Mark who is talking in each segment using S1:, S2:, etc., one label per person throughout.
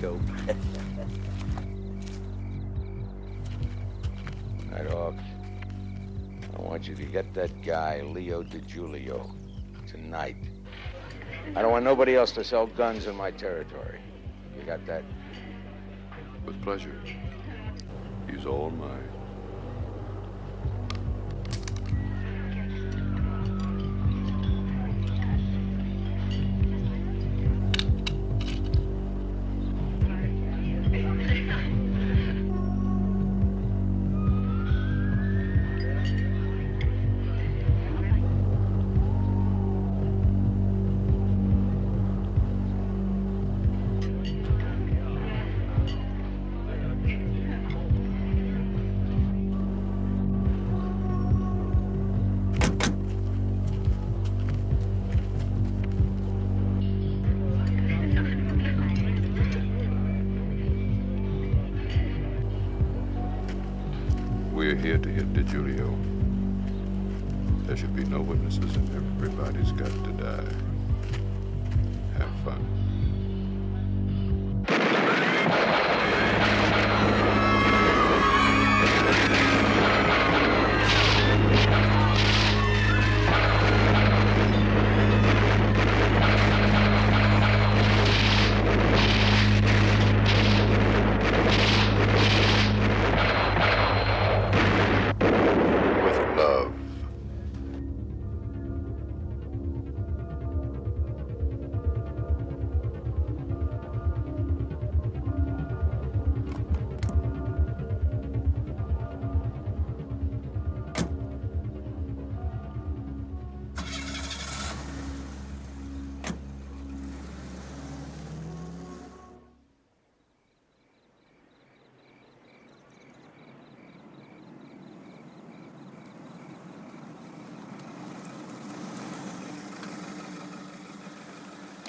S1: go. Night, Hawk. I want you to get that guy, Leo DiGiulio, tonight. I don't want nobody else to sell guns in my territory. You got that?
S2: With pleasure. He's all mine. We're here to hit DiGiulio. There should be no witnesses and everybody's got to die. Have fun.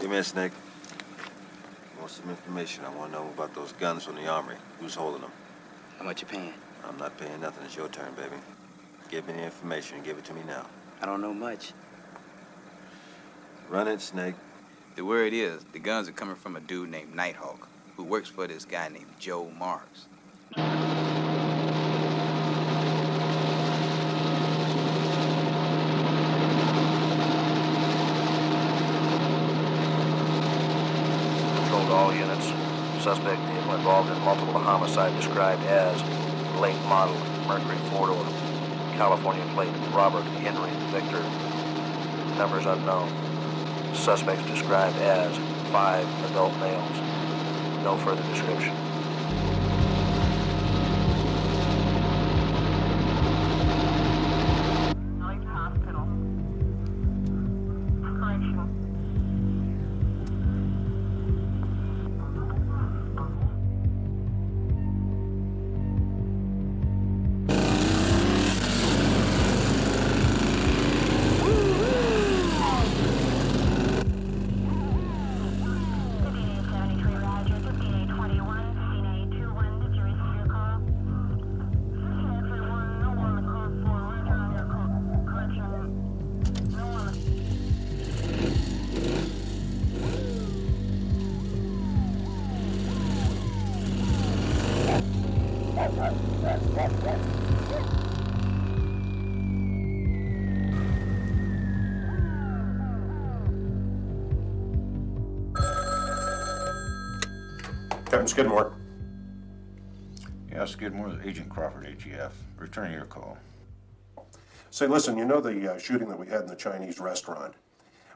S3: Give me a Snake. I want some information. I want to know about those guns from the armory. Who's holding them?
S4: How much you paying?
S3: I'm not paying nothing. It's your turn, baby. Give me the information. Give it to me now.
S4: I don't know much.
S3: Run it, Snake.
S4: The word is, the guns are coming from a dude named Nighthawk, who works for this guy named Joe Marks.
S5: Control to all units. Suspect vehicle involved in multiple homicide described as late model Mercury four-door, California plate Robert Henry Victor. Numbers unknown. Suspects described as 5 adult males. No further description.
S6: Captain Skidmore.
S7: Yeah, Skidmore, Agent Crawford, ATF. Returning your call.
S6: Say, listen, you know the shooting that we had in the Chinese restaurant?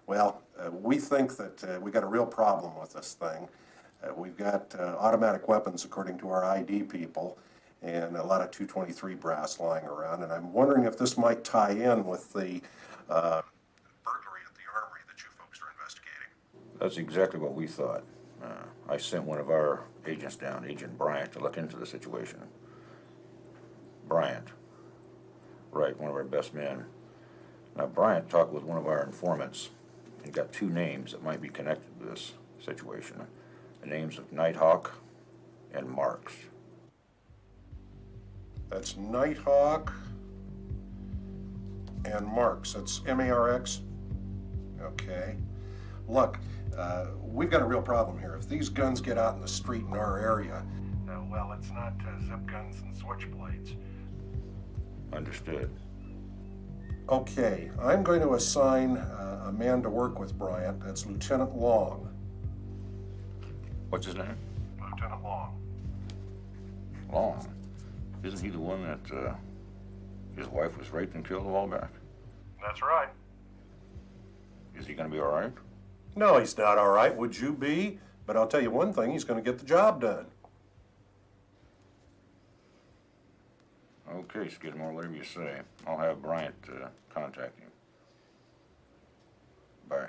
S6: Well, we think that we got a real problem with this thing. We've got automatic weapons, according to our ID people, and a lot of 223 brass lying around, and I'm wondering if this might tie in with the burglary at the armory that you folks are investigating.
S7: That's exactly what we thought. I sent one of our agents down, Agent Bryant, to look into the situation. Bryant. Right, one of our best men. Now, Bryant talked with one of our informants and got 2 names that might be connected to this situation. The names of Nighthawk and Marks.
S6: That's Nighthawk and Marks. That's M-A-R-X? Okay. Look, we've got a real problem here. If these guns get out in the street in our area, well, it's not zip guns and switchblades.
S7: Understood.
S6: Okay, I'm going to assign a man to work with Bryant. That's Lieutenant Long.
S7: What's his name?
S6: Lieutenant Long.
S7: Long. Isn't he the one that his wife was raped and killed a while back?
S6: That's right.
S7: Is he going to be all right?
S6: No, he's not all right. Would you be? But I'll tell you one thing, he's going to get the job done.
S7: Okay, Skidmore, whatever you say. I'll have Bryant contact you. Bye.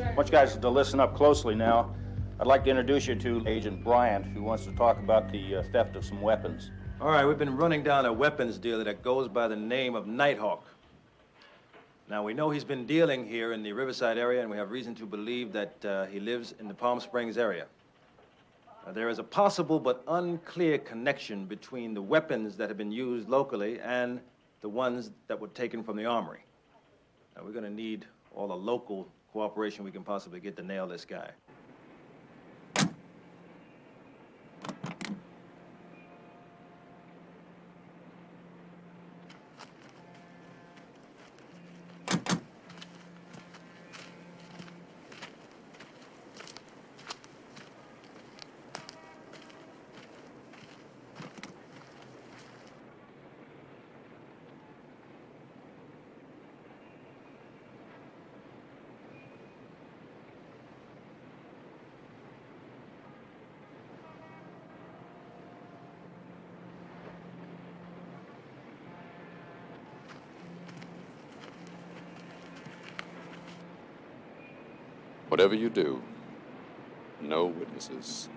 S8: I want you guys to listen up closely now. I'd like to introduce you to Agent Bryant, who wants to talk about the theft of some weapons.
S9: All right, we've been running down a weapons dealer that goes by the name of Nighthawk. Now, we know he's been dealing here in the Riverside area, and we have reason to believe that he lives in the Palm Springs area. Now, there is a possible but unclear connection between the weapons that have been used locally and the ones that were taken from the armory. Now, we're going to need all the local cooperation we can possibly get to nail this guy.
S2: Whatever you do, no witnesses.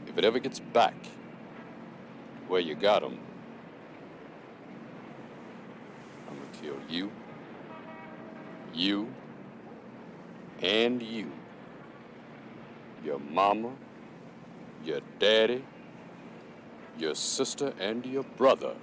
S2: If it ever gets back where you got him, I'm gonna kill you, and you. Your mama, your daddy, your sister, and your brother.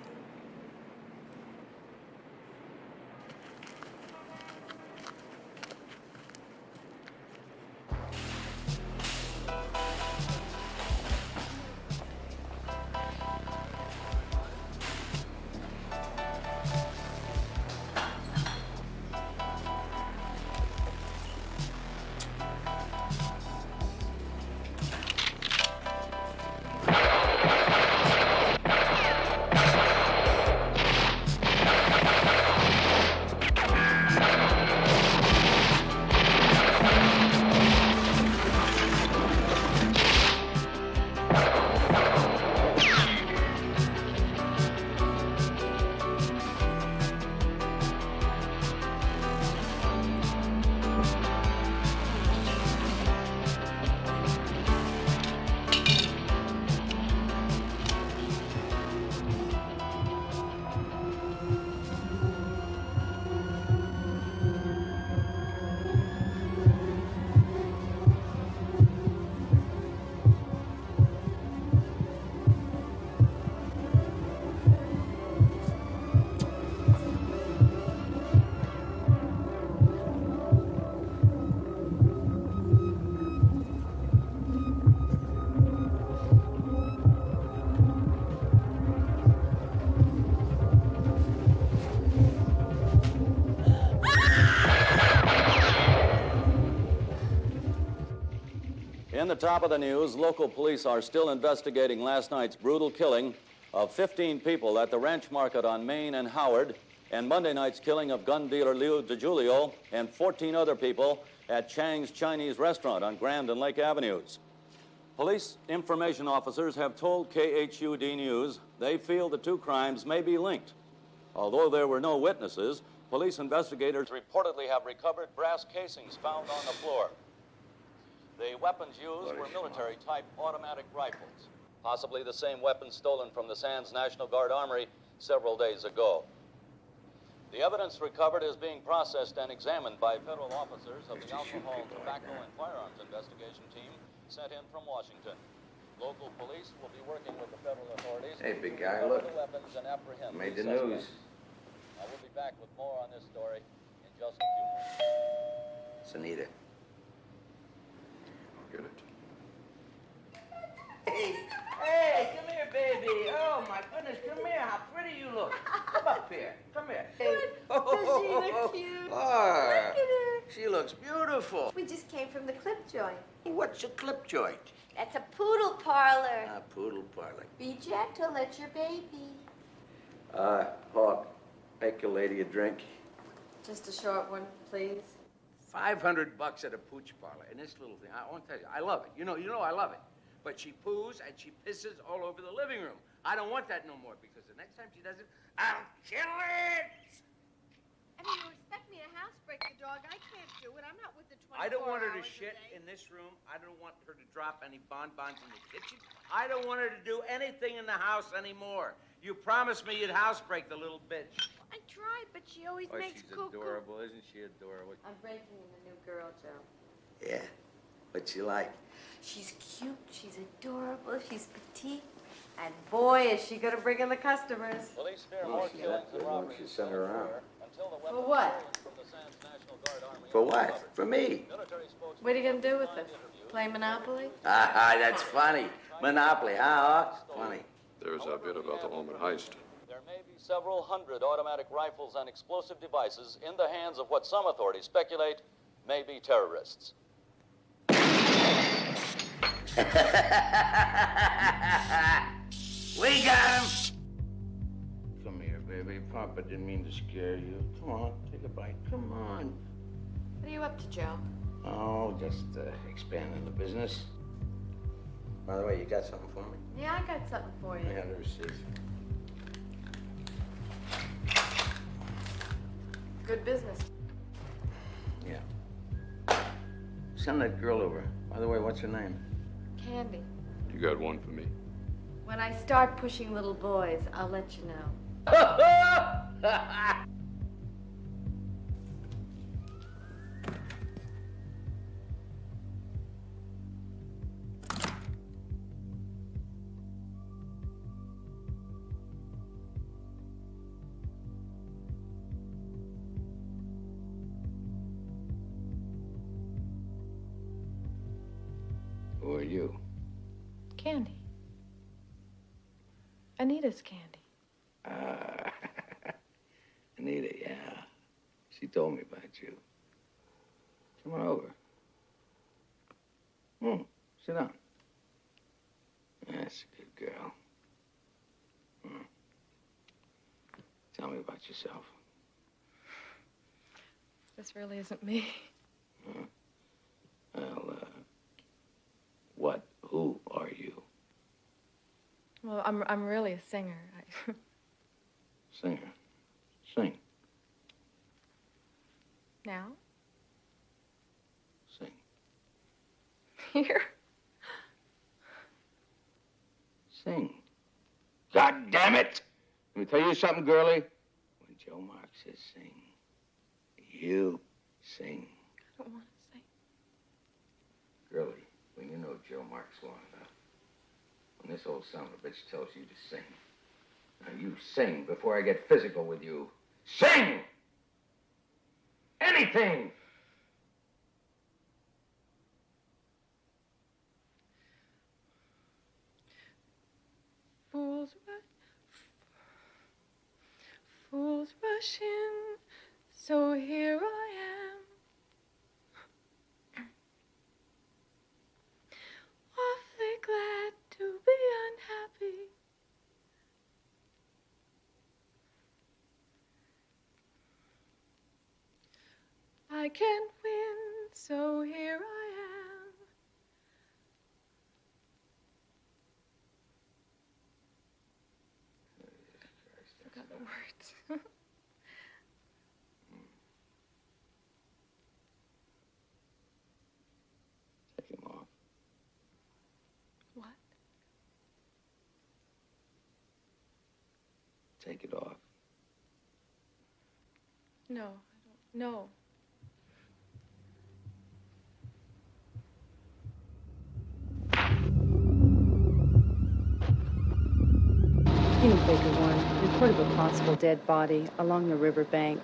S10: In the top of the news, local police are still investigating last night's brutal killing of 15 people at the ranch market on Main and Howard, and Monday night's killing of gun dealer Leo DiGiulio and 14 other people at Chang's Chinese restaurant on Grand and Lake Avenues. Police information officers have told KHUD News they feel the two crimes may be linked. Although there were no witnesses, police investigators reportedly have recovered brass casings found on the floor. The weapons used were military-type automatic rifles, possibly the same weapons stolen from the Sands National Guard Armory several days ago. The evidence recovered is being processed and examined by federal officers of the Alcohol, Tobacco, and Firearms Investigation Team sent in from Washington. Local police will be working with the federal authorities
S1: Hey, big
S10: to
S1: guy,
S10: recover
S1: look.
S10: the weapons and apprehend
S1: Made
S10: these
S1: the news.
S10: suspects. I will be back with more on this story in just a few moments.
S1: It's Anita.
S2: Get it.
S11: Hey, come here, baby. Oh, my goodness, come here. How pretty you look. Come up here. Come here. Hey.
S12: Does she look cute?
S11: Oh,
S12: Look at her.
S11: she looks beautiful.
S12: We just came from the clip joint.
S11: What's a clip joint?
S12: That's a poodle parlor.
S11: A poodle parlor.
S12: Be gentle, it's your baby.
S1: Hawk, make your lady a drink.
S12: Just a short one, please.
S11: $500 at a pooch parlor. And this little thing, I want to tell you, I love it. You know I love it. But she poos and she pisses all over the living room. I don't want that no more because the next time she does it, I'll kill it.
S12: I mean, you expect me to housebreak the dog. I can't do it. I'm not with the 24
S11: I don't want her to
S12: hours a
S11: shit
S12: day.
S11: in this room. I don't want her to drop any bonbons in the kitchen. I don't want her to do anything in the house anymore. You promised me you'd housebreak the little bitch.
S12: I tried, but she always makes cuckoo.
S11: Isn't she adorable?
S12: I'm breaking in the new girl, Joe.
S11: Yeah. What's she like?
S12: She's cute, she's adorable, she's petite, and boy, is she gonna bring in the customers.
S10: Police fear more killings and robberies
S1: You send her around.
S10: until the
S12: For
S10: weapons
S12: what?
S10: stolen from the Sands National Guard Armory
S11: For
S10: are
S11: what?
S10: recovered.
S11: For me.
S10: Military spokesman
S12: What are you gonna do with it? Play Monopoly?
S11: That's funny. Monopoly, huh, Hawk? Funny.
S2: There's our bit about the home and heist.
S10: There may be several hundred automatic rifles and explosive devices in the hands of what some authorities speculate may be terrorists.
S11: We got him! Come here, baby. Papa didn't mean to scare you. Come on, take a bite. Come on.
S12: What are you up to, Joe?
S11: Oh, just expanding the business. By the way, you got something for me?
S12: Yeah, I got something for you.
S11: I have the receipt.
S12: Good business.
S11: Yeah. Send that girl over. By the way, what's her name?
S12: Candy.
S2: You got one for me?
S12: When I start pushing little boys, I'll let you know.
S1: Who are you?
S13: Candy. Anita's Candy.
S1: Ah, Anita, yeah. She told me about you. Come on over. Sit down. That's a good girl. Tell me about yourself.
S13: This really isn't me.
S1: Well, who are you?
S13: Well, I'm really a singer.
S1: Singer. Sing.
S13: Now?
S1: Sing.
S13: Here?
S1: Sing. God damn it! Let me tell you something, girlie. When Joe Mark says sing, you sing.
S13: I don't want to sing.
S1: Girlie, when you know Joe Mark's long enough, when this old son of a bitch tells you to sing, now you sing before I get physical with you. Sing! Anything!
S13: Fools rush in, so here I am. Awfully glad to be unhappy. I can't win, so here I am. Forgot the words.
S1: Take him off.
S13: What?
S1: Take it off.
S13: No, I don't. No.
S14: Unit Baker 1, report of a possible dead body along the river bank.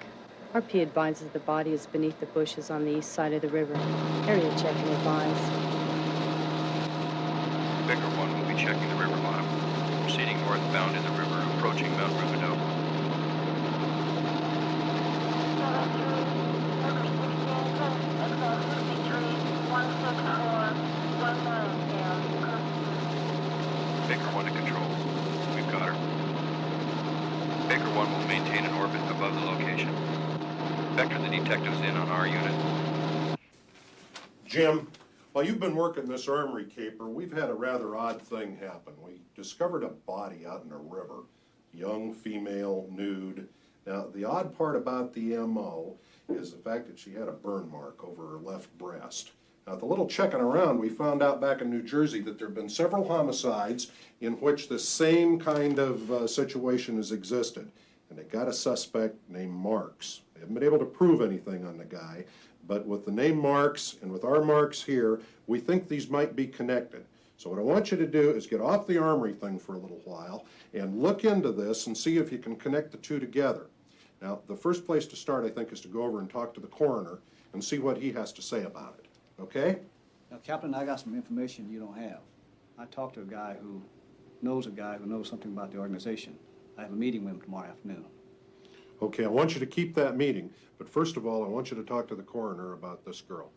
S14: RP advises the body is beneath the bushes on the east side of the river. Area check and advise.
S5: Baker 1 will be checking the river bottom. Proceeding northbound in the river, approaching Mount Rubidoux. Baker 1 to control. We've got her. Baker 1 will maintain an orbit above the location. Vector the detectives in on our unit.
S6: Jim, while you've been working this armory caper, we've had a rather odd thing happen. We discovered a body out in a river, young female, nude. Now, the odd part about the MO is the fact that she had a burn mark over her left breast. Now, the little checking around, we found out back in New Jersey that there have been several homicides in which the same kind of situation has existed. And they got a suspect named Marks. They haven't been able to prove anything on the guy, but with the name Marks and with our marks here, we think these might be connected. So what I want you to do is get off the armory thing for a little while and look into this and see if you can connect the two together. Now, the first place to start, I think, is to go over and talk to the coroner and see what he has to say about it. Okay?
S15: Now, Captain, I got some information you don't have. I talked to a guy who knows something about the organization. I have a meeting with him tomorrow afternoon.
S6: Okay, I want you to keep that meeting, but first of all, I want you to talk to the coroner about this girl.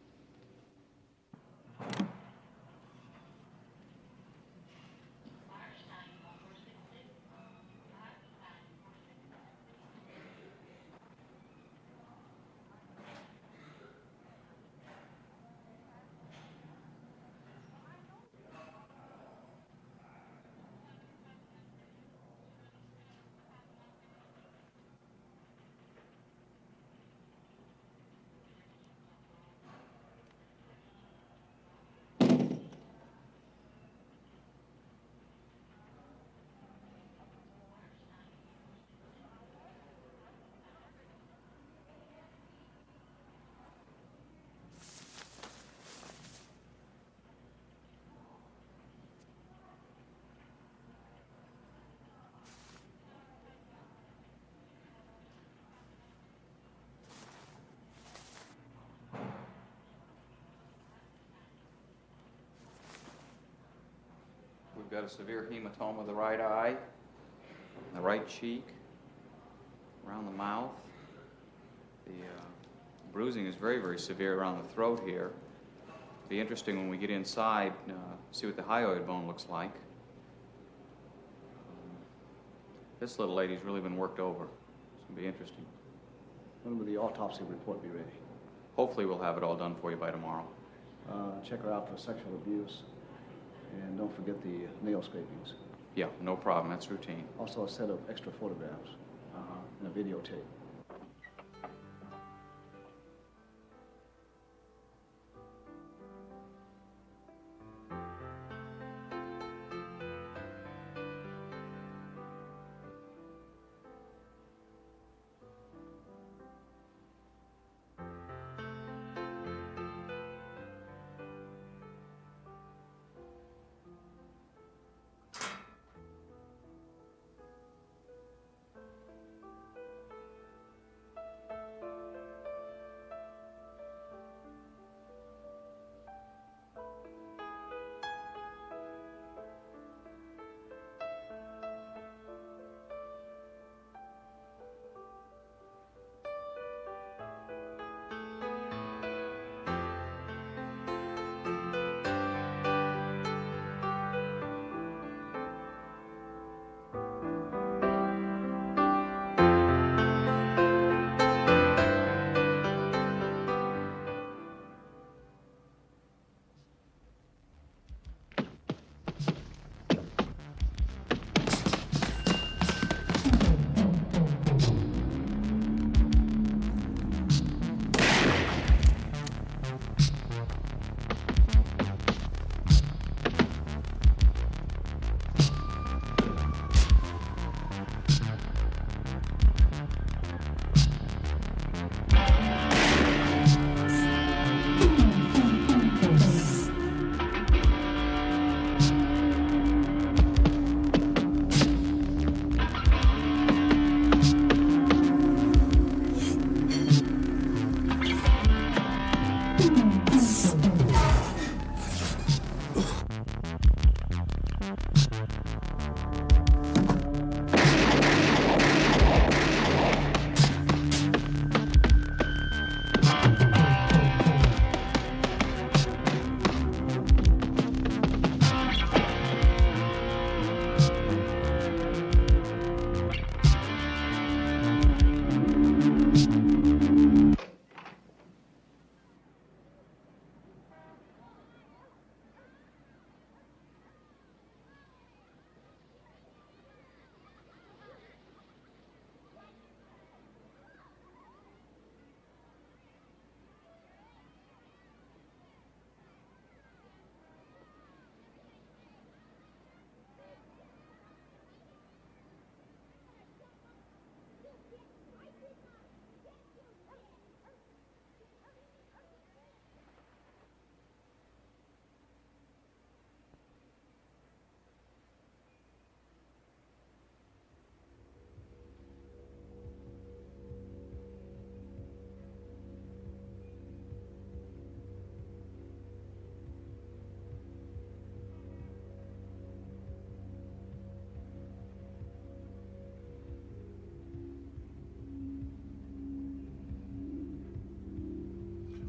S16: got a severe hematoma of the right eye, the right cheek, around the mouth. The bruising is very, very severe around the throat here. It'll be interesting when we get inside, see what the hyoid bone looks like. This little lady's really been worked over. It's going to be interesting.
S15: When will the autopsy report be ready?
S16: Hopefully we'll have it all done for you by tomorrow.
S15: Check her out for sexual abuse. And don't forget the nail scrapings.
S16: Yeah, no problem. That's routine.
S15: Also a set of extra photographs and a videotape.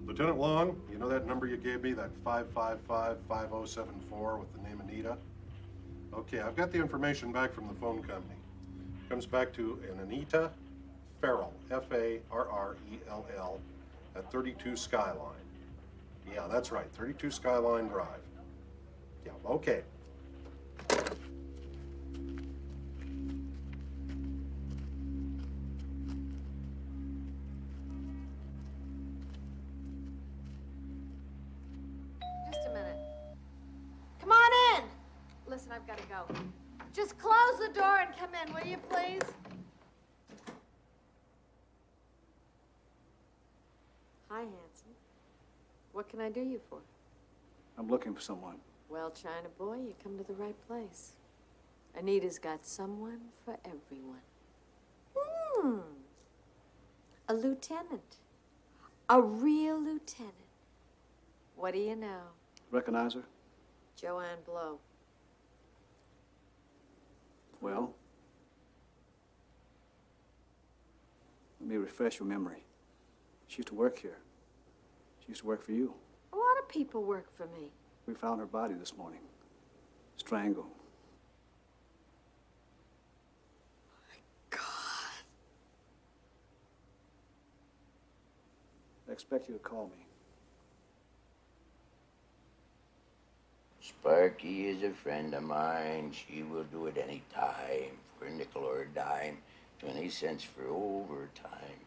S6: Lieutenant Long, you know that number you gave me, that 555-5074 with the name Anita? Okay, I've got the information back from the phone company. Comes back to an Anita Farrell, Farrell, at 32 Skyline. Yeah, that's right, 32 Skyline Drive. Yeah, okay.
S12: Just a minute. Come on in. Listen, I've got to go. Just close the door and come in, will you, please? Hi, handsome. What can I do you for?
S15: I'm looking for someone.
S12: Well, China boy, you come to the right place. Anita's got someone for everyone. A lieutenant. A real lieutenant. What do you know?
S15: Recognize her?
S12: Joanne Blow.
S15: Well, let me refresh your memory. She used to work here. She used to work for you.
S12: A lot of people work for me.
S15: We found her body this morning, strangled.
S12: God.
S15: I expect you to call me.
S1: Sparky is a friend of mine. She will do it any time for a nickel or a dime. 20 cents for overtime.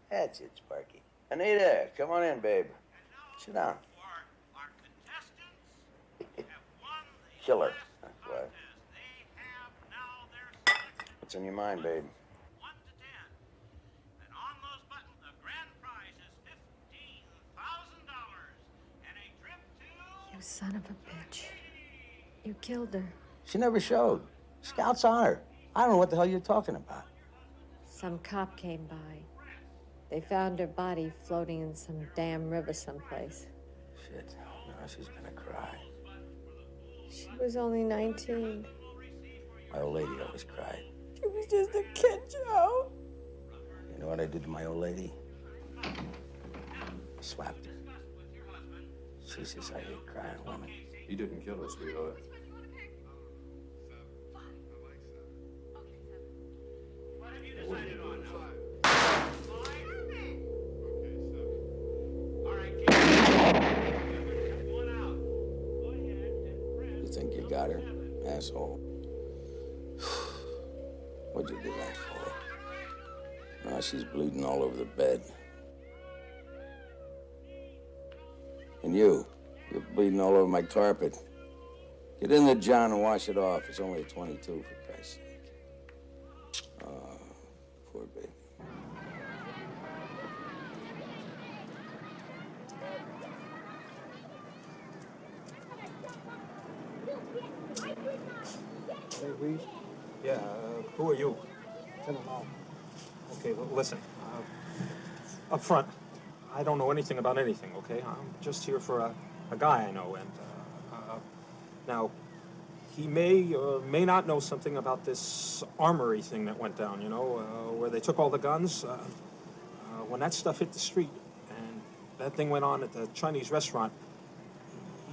S1: That's it, Sparky. Anita, come on in, babe. Sit down. Killer. That's what. What's on your mind, babe?
S12: You son of a bitch. You killed her.
S1: She never showed. Scout's on her. I don't know what the hell you're talking about.
S12: Some cop came by. They found her body floating in some damn river someplace.
S1: Shit. Now she's gonna cry.
S12: She was only 19.
S1: My old lady always cried.
S12: She was just a kid, Joe.
S1: You know what I did to my old lady? I slapped her. She says I hate crying women.
S2: He didn't kill her, sweetheart.
S1: You think you got her, asshole? What'd you do that for? Now she's bleeding all over the bed. And you're bleeding all over my carpet. Get in there, John, and wash it off. It's only a 22, for Christ's sake. Oh, poor baby.
S9: Hey, Reed? Yeah, who are you?
S15: I don't know.
S9: Okay, well, listen. Up front, I don't know anything about anything, okay? I'm just here for a guy I know, and now, he may or may not know something about this armory thing that went down, you know, where they took all the guns. When that stuff hit the street and that thing went on at the Chinese restaurant,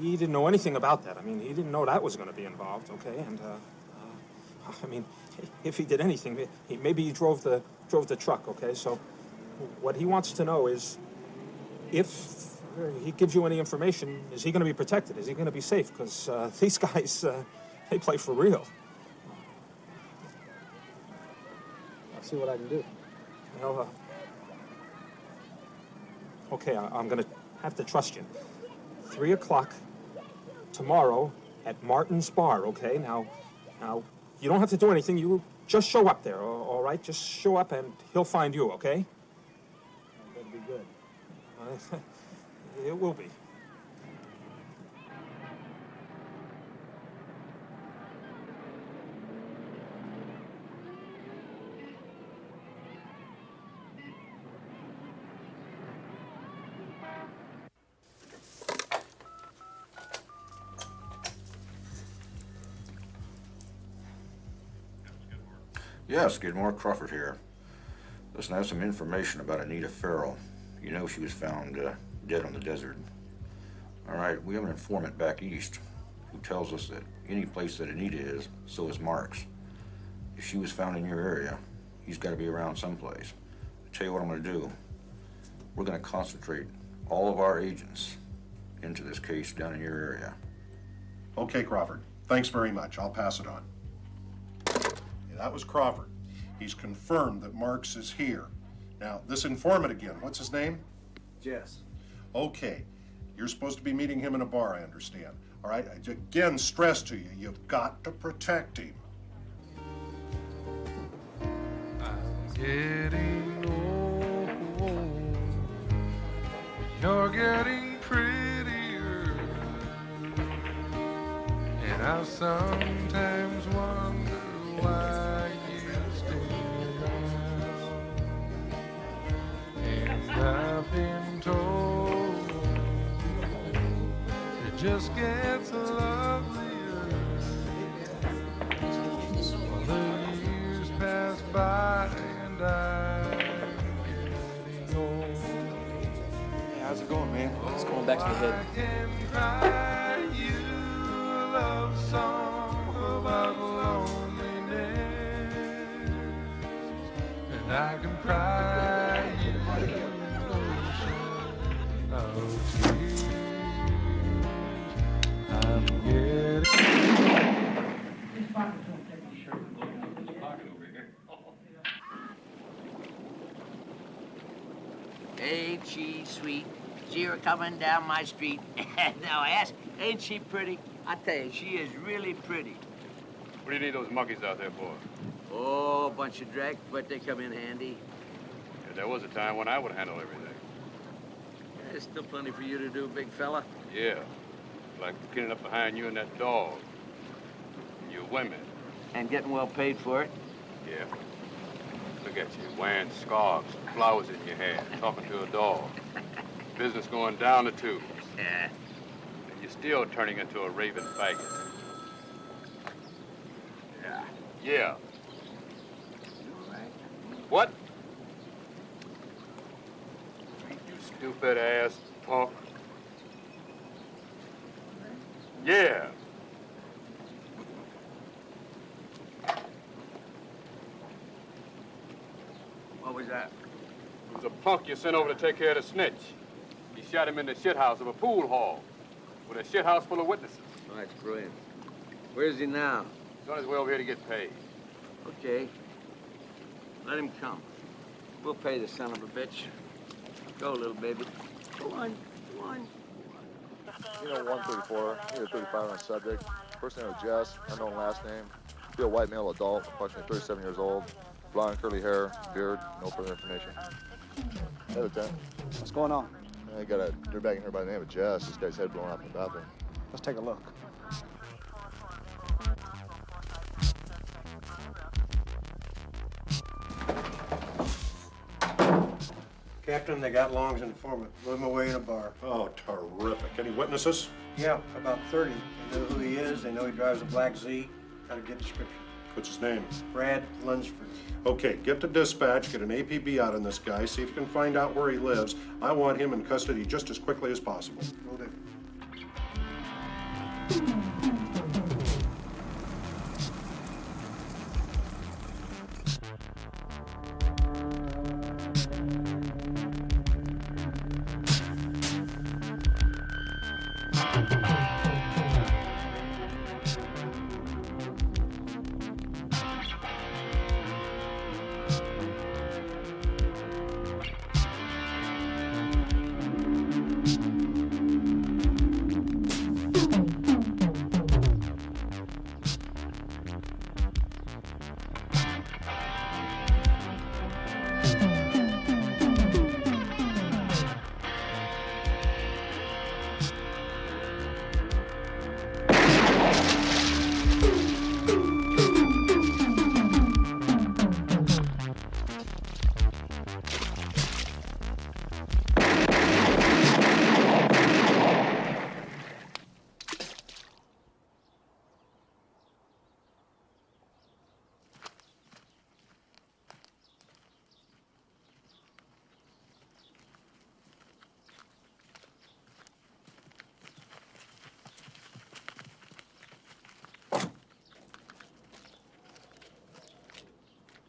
S9: he didn't know anything about that. I mean, he didn't know that was going to be involved, okay? And, I mean, if he did anything, maybe he drove the truck, okay? So what he wants to know is if he gives you any information, is he going to be protected? Is he going to be safe? Because these guys, they play for real.
S15: I'll see what I can do.
S9: Well, okay, I'm going to have to trust you. 3 o'clock tomorrow at Martin's Bar, okay? Now, you don't have to do anything. You just show up there, all right? Just show up and he'll find you, okay?
S15: That'd be good.
S9: It will be.
S7: Yes, Skidmore, Crawford here. Listen, I have some information about Anita Farrell. You know she was found dead on the desert. All right, we have an informant back east who tells us that any place that Anita is, so is Mark's. If she was found in your area, he's got to be around someplace. I'll tell you what I'm going to do. We're going to concentrate all of our agents into this case down in your area.
S6: Okay, Crawford. Thanks very much. I'll pass it on. Yeah, that was Crawford. He's confirmed that Marks is here. Now, this informant again, what's his name?
S15: Jess.
S6: Okay. You're supposed to be meeting him in a bar, I understand. All right? I again stress to you, you've got to protect him.
S17: I'm getting old. You're getting prettier. And I sometimes wonder why you stay around. And I've been told it just gets lovelier
S15: going, man?
S18: It's going back to the head.
S17: Cry you a love song about loneliness, and I can cry you an ocean of tears. I'm getting.
S11: Ain't she sweet? See her coming down my street. Now ask, ain't she pretty? I tell you, she is really pretty.
S2: What do you need those monkeys out there for?
S11: Oh, a bunch of dreck, but they come in handy.
S2: Yeah, there was a time when I would handle everything.
S11: There's still plenty for you to do, big fella.
S2: Yeah, like cleaning up behind you and that dog. And your women.
S11: And getting well paid for it.
S2: Yeah. Look at you, wearing scarves, flowers in your hair, talking to a dog. Business going down the tubes.
S11: Yeah.
S2: And you're still turning into a raving faggot.
S11: Yeah.
S2: Yeah.
S11: All right.
S2: What? You stupid ass punk. Yeah.
S11: What was that?
S2: It was a punk you sent over to take care of the snitch. He shot him in the shithouse of a pool hall with a shithouse full of witnesses.
S11: Oh, that's brilliant. Where is he now?
S2: He's on his way over here to get paid.
S11: Okay. Let him come. We'll pay the son of a bitch. Go, little baby. Go on. Go on.
S19: You know, 134, either 35 on the subject. First name was Jess, unknown last name. Be a white male adult, approximately 37 years old. Blonde, curly hair, beard, no further information. Hey, Lieutenant.
S15: What's going on?
S19: I got a dirtbag in here by the name of Jess. This guy's head blown off in the bathroom.
S15: Let's take a look.
S6: Captain, they got Long's informant. Blew him away in a bar. Oh, terrific. Any witnesses?
S15: Yeah, about 30. They know who he is. They know he drives a black Z. Got a good description.
S6: What's his name?
S15: Brad Lunsford.
S6: Okay, get to dispatch, get an APB out on this guy, see if you can find out where he lives. I want him in custody just as quickly as possible.
S15: Will do.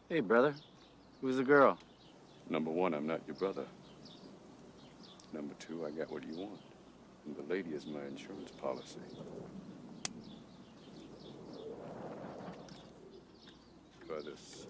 S11: Hey, brother. Who's the girl?
S2: Number one, I'm not your brother. Number two, I got what you want. And the lady is my insurance policy. Try this.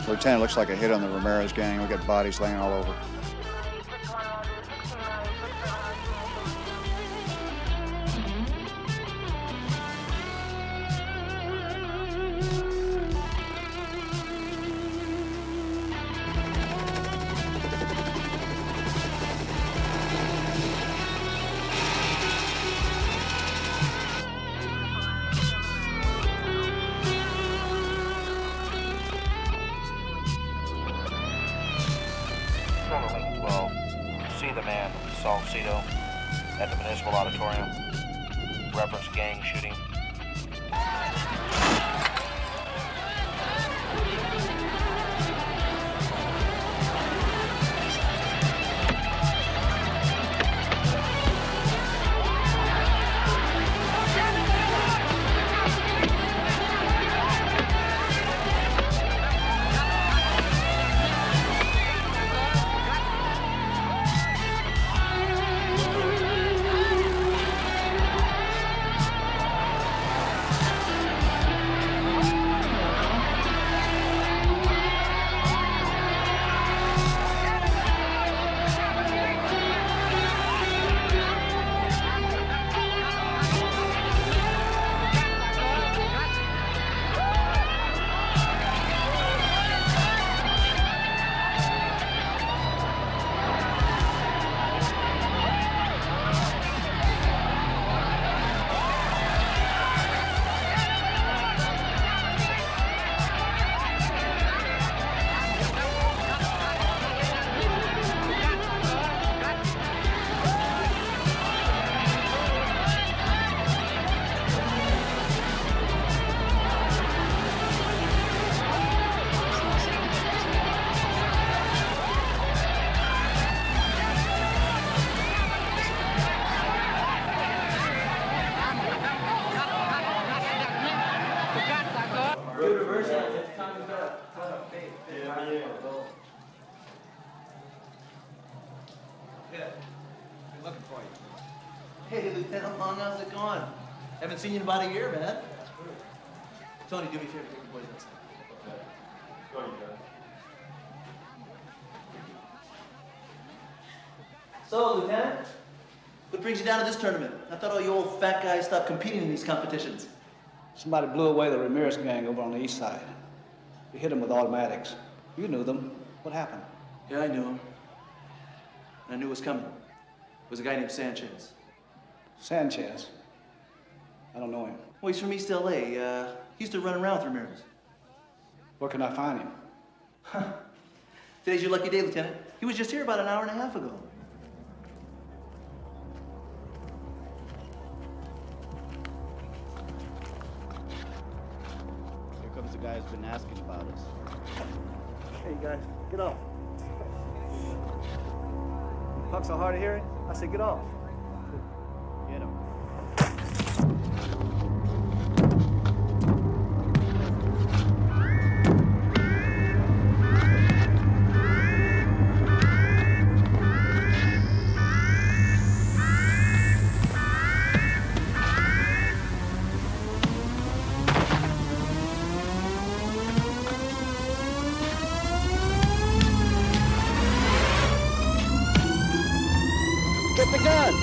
S18: Lieutenant, looks like a hit on the Ramirez gang. We got bodies laying all over.
S5: At the Municipal Auditorium. Reference gang shooting.
S20: Hey, Lieutenant Fong, how's it going? Haven't seen you in about a year, man. Tony, do me a favor, take the boys outside.
S9: Go ahead, John.
S20: So, Lieutenant, what brings you down to this tournament? I thought all you old fat guys stopped competing in these competitions.
S15: Somebody blew away the Ramirez gang over on the east side. We hit them with automatics. You knew them. What happened?
S20: Yeah, I knew him. I knew it was coming. It was a guy named Sanchez.
S15: Sanchez? I don't know him.
S20: Well, he's from East L.A. He used to run around with Ramirez.
S15: Where can I find him?
S20: Today's your lucky day, Lieutenant. He was just here about an hour and a half ago.
S15: Here comes the guy who's been asking about us.
S20: Hey, guys, get off.
S15: Punks so hard of hearing? I said get off. Get him.
S20: Get the gun!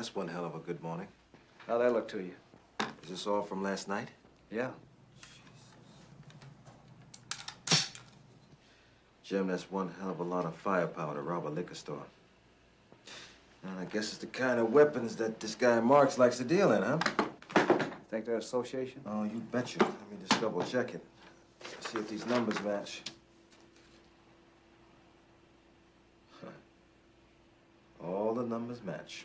S3: that's one hell of a good morning.
S15: How'd that look to you?
S3: Is this all from last night?
S15: Yeah.
S3: Jim, that's one hell of a lot of firepower to rob a liquor store. And I guess it's the kind of weapons that this guy Marks likes to deal in, huh?
S15: Think they're association?
S3: Oh, you betcha. Let me just double check it. See if these numbers match. Huh. All the numbers match.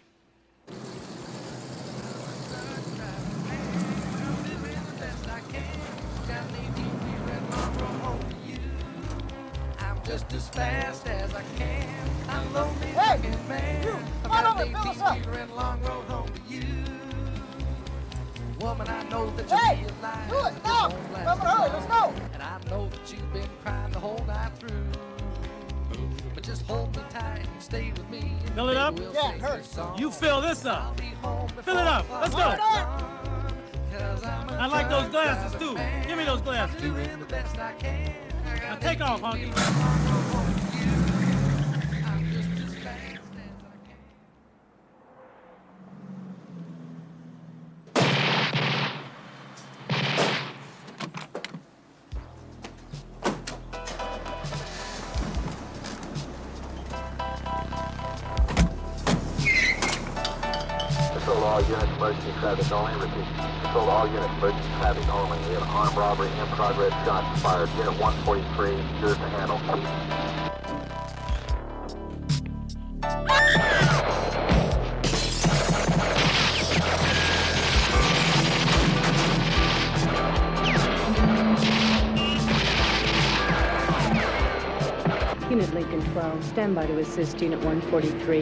S17: I'm just as fast as I can. I'm lonely
S21: Hey,
S17: looking man.
S21: you,
S17: I've
S21: come
S17: got
S21: on
S17: a
S21: over, fill us
S17: late
S21: up.
S17: fever and long road home to you. Woman, I know that you
S21: Hey,
S17: realize
S21: do it,
S17: this
S21: stop.
S17: won't last
S21: Come on, hurry,
S17: long.
S21: let's go.
S17: And I know that you've been crying the whole night through. But just hold me tight and stay with me. And
S21: Fill it
S17: baby,
S21: up?
S17: we'll
S21: Yeah,
S17: sing
S21: hurry.
S17: this song.
S21: You fill this up.
S17: I'll be home
S21: Fill it up. Let's go.
S17: I
S21: like those glasses, too. Give me those glasses.
S17: Doing the best I can.
S21: Now take off, honky.
S5: Control all units, emergency traffic only. Repeat. Control all units, emergency traffic only. We have an armed robbery in progress. Shots fired. Unit 143, yours to handle.
S14: Unit Lincoln 12, stand by to assist Unit 143.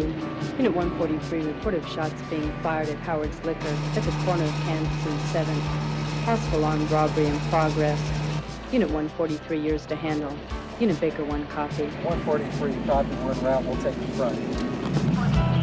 S14: Unit 143, report of shots being fired at Howard's Liquor at the corner of Kansas and 7th. Possible armed robbery in progress. Unit 143, yours to handle. Unit Baker 1, copy.
S15: 143, copy. We're en route. We'll take the front.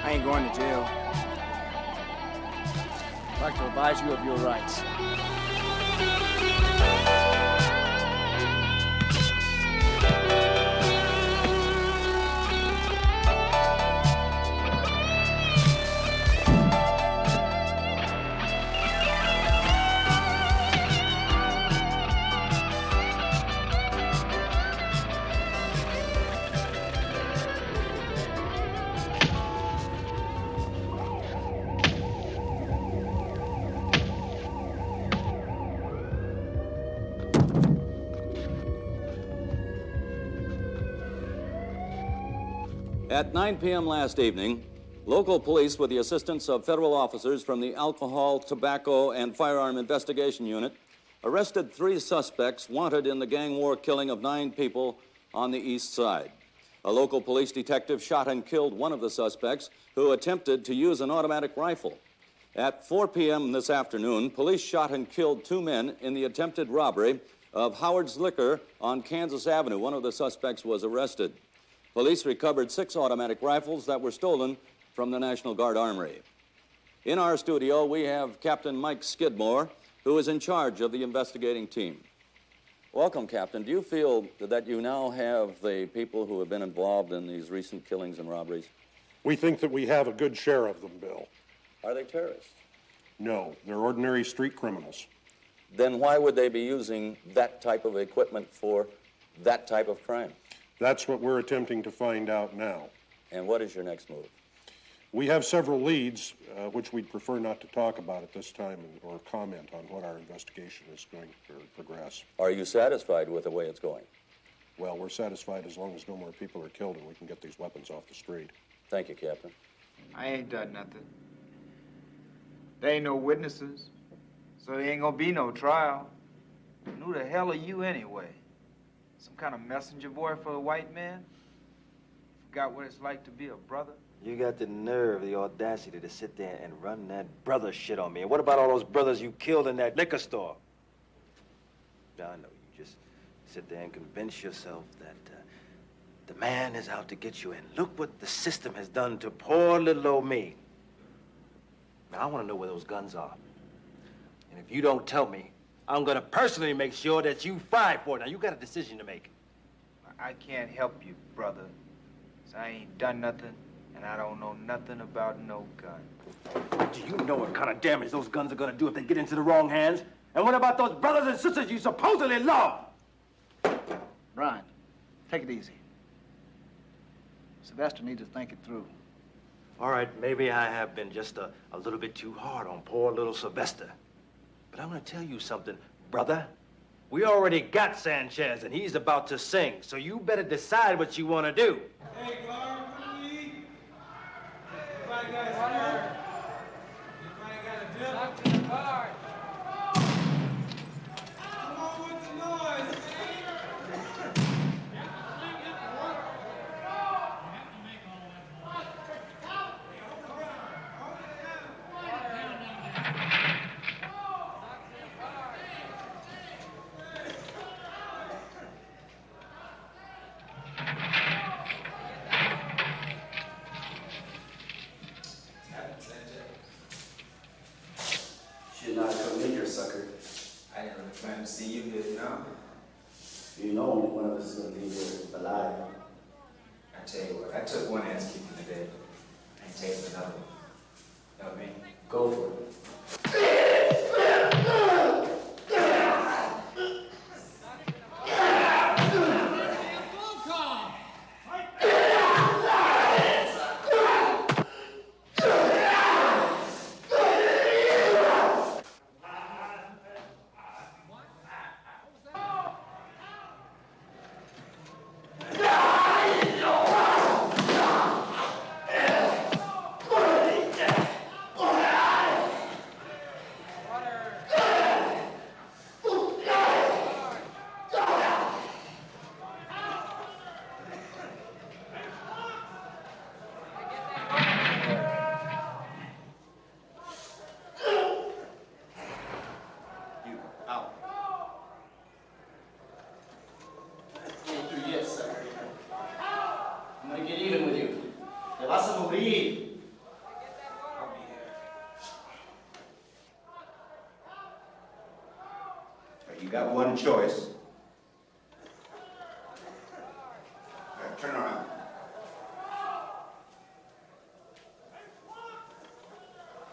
S4: I ain't going to jail.
S15: I'd like to advise you of your rights.
S10: At 9 p.m. last evening, local police, with the assistance of federal officers from the Alcohol, Tobacco, and Firearm Investigation Unit, arrested 3 suspects wanted in the gang war killing of 9 people on the east side. A local police detective shot and killed one of the suspects who attempted to use an automatic rifle. At 4 p.m. this afternoon, police shot and killed 2 men in the attempted robbery of Howard's Liquor on Kansas Avenue. One of the suspects was arrested. Police recovered 6 automatic rifles that were stolen from the National Guard Armory. In our studio, we have Captain Mike Skidmore, who is in charge of the investigating team. Welcome, Captain. Do you feel that you now have the people who have been involved in these recent killings and robberies?
S6: We think that we have a good share of them, Bill.
S10: Are they terrorists?
S6: No, they're ordinary street criminals.
S10: Then why would they be using that type of equipment for that type of crime?
S6: That's what we're attempting to find out now.
S10: And what is your next move?
S6: We have several leads, which we'd prefer not to talk about at this time or comment on what our investigation is going to progress.
S10: Are you satisfied with the way it's going?
S6: Well, we're satisfied as long as no more people are killed and we can get these weapons off the street.
S10: Thank you, Captain.
S8: I ain't done nothing. There ain't no witnesses, so there ain't gonna be no trial. And who the hell are you anyway? Some kind of messenger boy for the white man? Forgot what it's like to be a brother?
S3: You got the nerve, the audacity to sit there and run that brother shit on me. And what about all those brothers you killed in that liquor store? I know you just sit there and convince yourself that the man is out to get you. And look what the system has done to poor little old me. Now, I want to know where those guns are. And if you don't tell me, I'm going to personally make sure that you fight for it. Now, you got a decision to make.
S8: I can't help you, brother. 'Cause I ain't done nothing, and I don't know nothing about no gun.
S3: Do you know what kind of damage those guns are going to do if they get into the wrong hands? And what about those brothers and sisters you supposedly love?
S15: Brian, take it easy. Sylvester needs to think it through.
S3: All right, maybe I have been just a little bit too hard on poor little Sylvester. But I'm going to tell you something, brother. We already got Sanchez, and he's about to sing, so you better decide what you want to do.
S21: Hey, Clark, please. Everybody got a smoke? Everybody got a dip? Knock to the bar. Come on with the noise.
S22: Should not come in here, sucker. I didn't really plan to see you here, you know?
S20: You know only one of us is going to be here alive.
S22: I tell you what, I took one ass kicking today. I ain't taking another one. You know what I mean?
S20: Go for it.
S22: You got one choice. Now, turn around.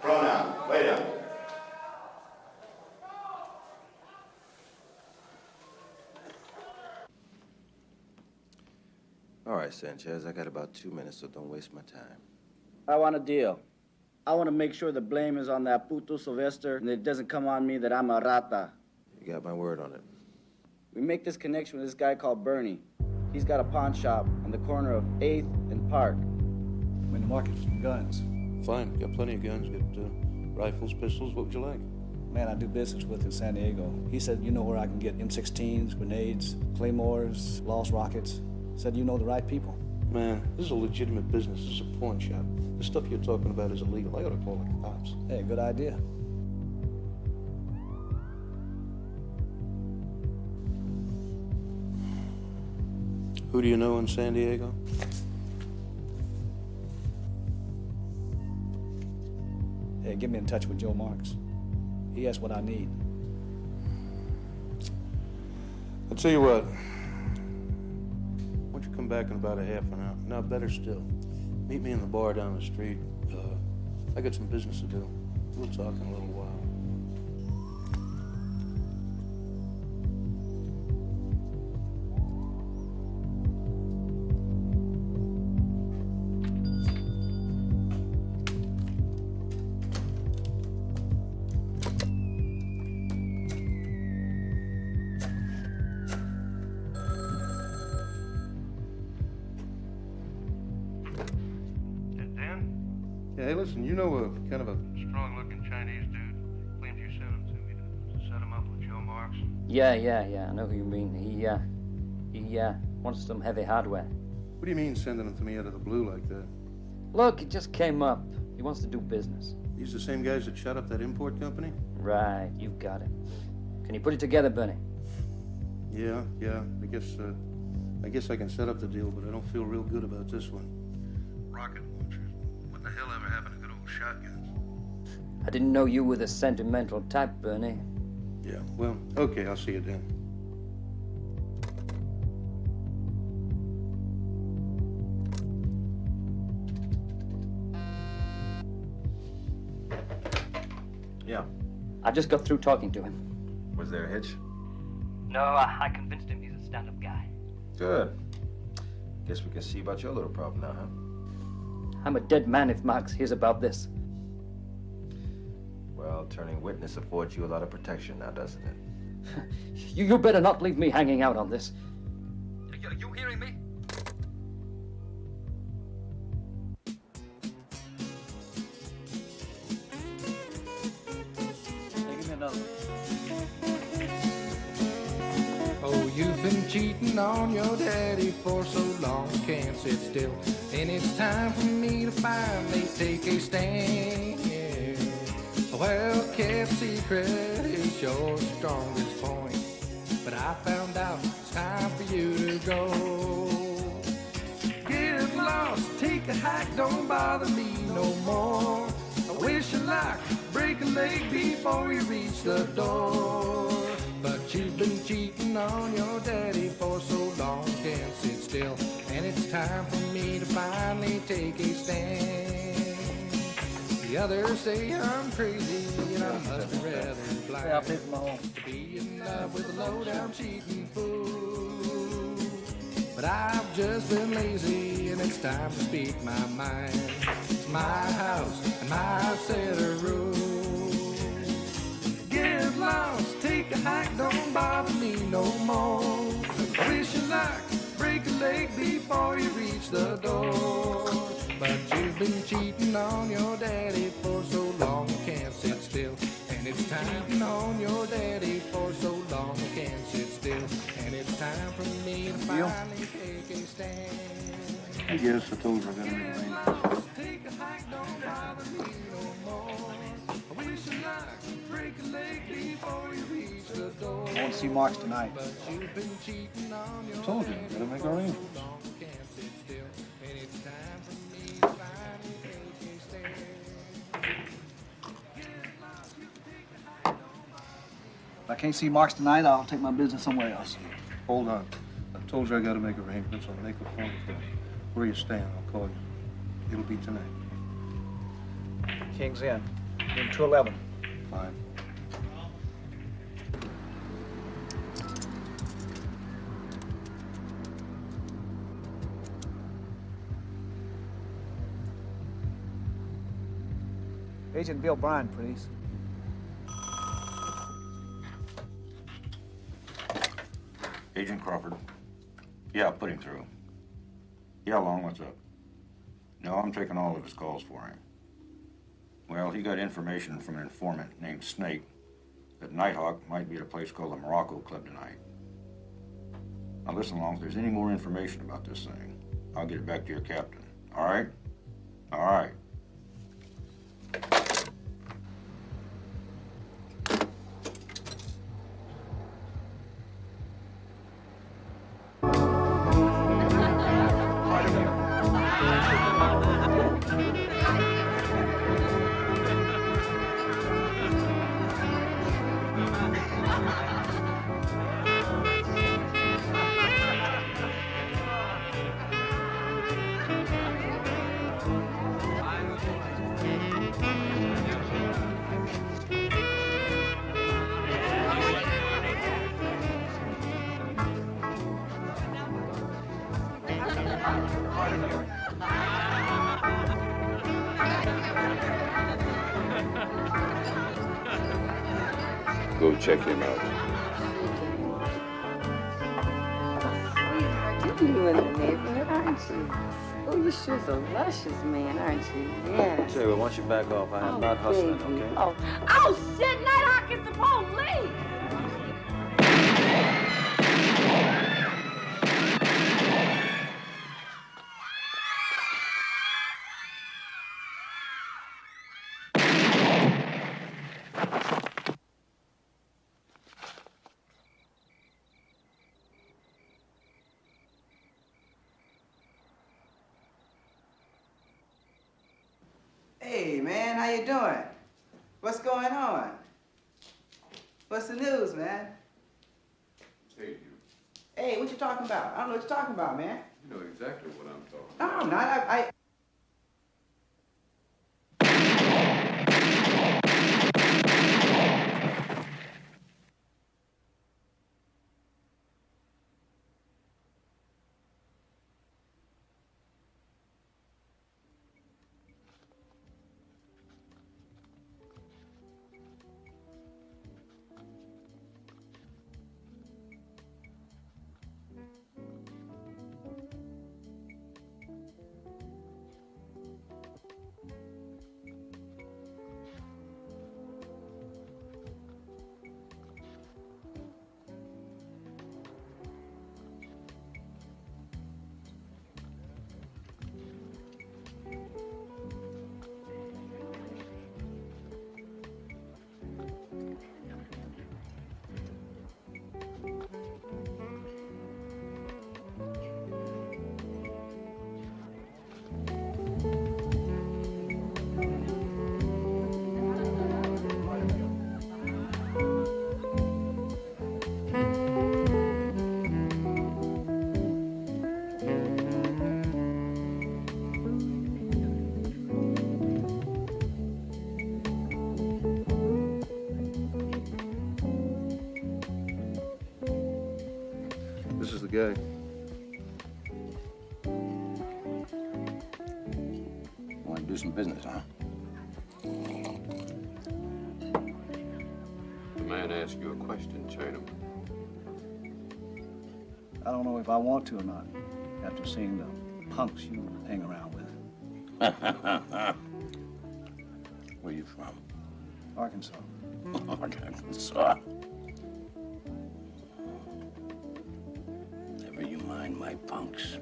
S22: Pronoun, lay down.
S3: All right, Sanchez, I got about 2 minutes, so don't waste my time.
S20: I want a deal. I want to make sure the blame is on that puto Sylvester and it doesn't come on me that I'm a rata.
S3: You got my word on it.
S20: We make this connection with this guy called Bernie. He's got a pawn shop on the corner of 8th and Park.
S15: I'm in the market for some guns.
S7: Fine, got plenty of guns, got rifles, pistols, what would you like?
S15: Man I do business with in San Diego. He said, you know where I can get M16s, grenades, claymores, lost rockets. Said, you know the right people.
S7: Man, this is a legitimate business. This is a pawn shop. The stuff you're talking about is illegal. I ought to call the cops.
S15: Hey, good idea.
S7: Who do you know in San Diego?
S15: Hey, get me in touch with Joe Marks. He has what I need.
S7: I'll tell you what. Why don't you come back in about a half an hour? No, better still. Meet me in the bar down the street. I got some business to do. We'll talk in a little while.
S13: Yeah, hey, listen, you know a kind of a strong-looking Chinese dude. Claims you sent him to me to set him up with Joe Marks.
S16: Yeah, I know who you mean. He wants some heavy hardware.
S13: What do you mean sending him to me out of the blue like that?
S16: Look, it just came up. He wants to do business.
S13: These the same guys that shut up that import company?
S16: Right, you've got it. Can you put it together, Bernie?
S13: Yeah, I guess I can set up the deal, but I don't feel real good about this one. Rocket launchers. What the hell ever happened to good old shotguns?
S16: I didn't know you were the sentimental type, Bernie.
S13: Yeah, well, okay, I'll see you then.
S9: Yeah.
S16: I just got through talking to him.
S9: Was there a hitch?
S16: No, I convinced him he's a stand-up guy.
S9: Good. Guess we can see about your little problem now, huh?
S16: I'm a dead man if Marks hears about this.
S9: Well, turning witness affords you a lot of protection now, doesn't it?
S16: You better not leave me hanging out on this.
S21: You hearing me?
S15: Give me another.
S17: Oh, you've been cheating on your daddy for so long, can't sit still. And it's time for me to finally take a stand. A well-kept secret is your strongest point. But I found out it's time for you to go. Get lost, take a hike, don't bother me no more. I wish you luck, break a leg before you reach the door. But you've been cheating on your daddy for so long, can't sit still. And it's time for me to finally take a stand. The others say I'm crazy and I must be rather blind.
S15: I'll pay for my home.
S17: To be in love with a low-down cheating fool. But I've just been lazy and it's time to speak my mind. It's my house and my set of rules. Get lost, take a hike, don't bother me no more. I wish you luck, break a leg before you reach the door. But you've been cheating on your daddy for so long, you can't sit still. And it's time on your daddy for so long, you can't sit still. And it's time for me to finally take a stand.
S13: I guess I told her I'm gonna make arrangements.
S17: Take a hike, don't bother me no more. I wish you luck, break a leg before you reach the door.
S15: I want to see Marks tonight.
S17: But you've been cheating on your
S13: I told you, gotta make arrangements.
S15: If I can't see Marks tonight, I'll take my business somewhere else.
S13: Hold on. I told you I gotta make arrangements. I'll make a phone call. Where you staying? I'll call you. It'll be tonight.
S15: King's Inn, room 211.
S13: Fine.
S15: Agent Bill Bryan, please.
S7: Agent Crawford. Yeah, put him through. Yeah, Long, what's up? No, I'm taking all of his calls for him. Well, he got information from an informant named Snake that Nighthawk might be at a place called the Morocco Club tonight. Now listen, Long, if there's any more information about this thing, I'll get it back to your captain. All right? All right.
S2: Go check him out.
S23: You're new in the neighborhood, aren't you?
S1: Oh, you're sure so luscious, man, aren't you? Yes.
S9: Tell you what, once you back off, I am not hustling,
S1: baby.
S9: okay?
S1: Oh, shit, Nighthawk is the police!
S12: Hey, man, how you doing? What's going on? What's the news, man?
S2: Hey, you.
S12: Hey, what you talking about? I don't know what you're talking about, man.
S2: You know exactly what I'm talking
S12: No, I'm not. I
S13: This is the guy.
S7: Want to do some business, huh?
S2: The man asked you a question, Chinaman.
S15: I don't know if I want to or not, after seeing the punks you hang around with.
S7: Where you from?
S15: Arkansas.
S7: Arkansas. Never you mind my punks.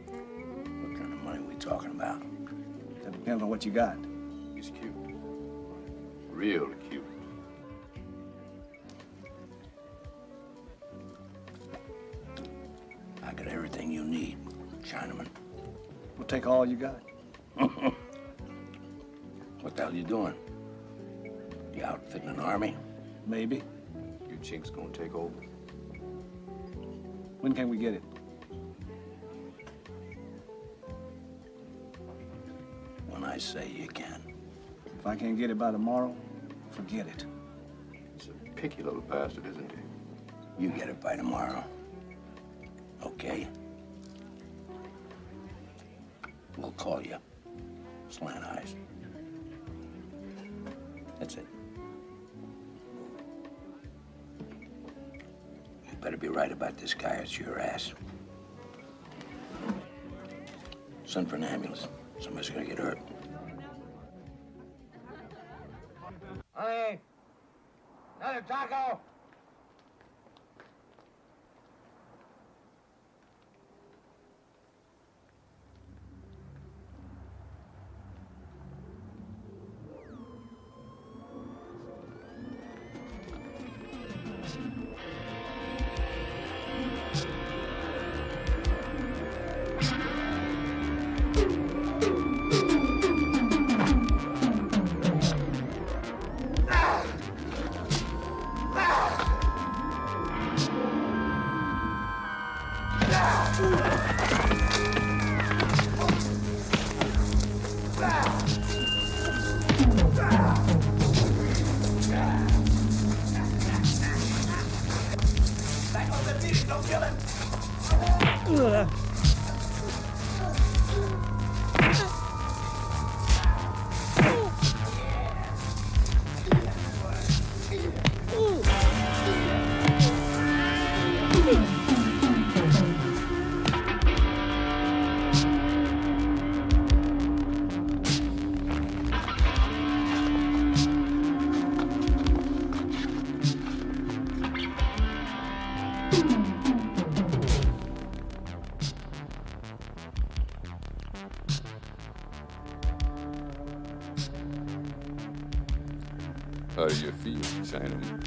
S7: What kind of money we talking about?
S15: That depends on what you got.
S2: He's cute. Real cute.
S7: I got everything you need, Chinaman.
S15: We'll take all you got.
S7: What the hell you doing? You outfitting an army?
S15: Maybe.
S2: You chinks gonna take over?
S15: When can we get it?
S7: When I say you can.
S15: If I can't get it by tomorrow, forget it.
S2: He's a picky little bastard, isn't he?
S7: You get it by tomorrow. Okay? We'll call you. Slant eyes. That's it. You better be right about this guy. It's your ass. Send for an ambulance. Somebody's gonna get hurt.
S11: Honey, another taco.
S21: Don't kill him!
S2: you feel, Chinaman?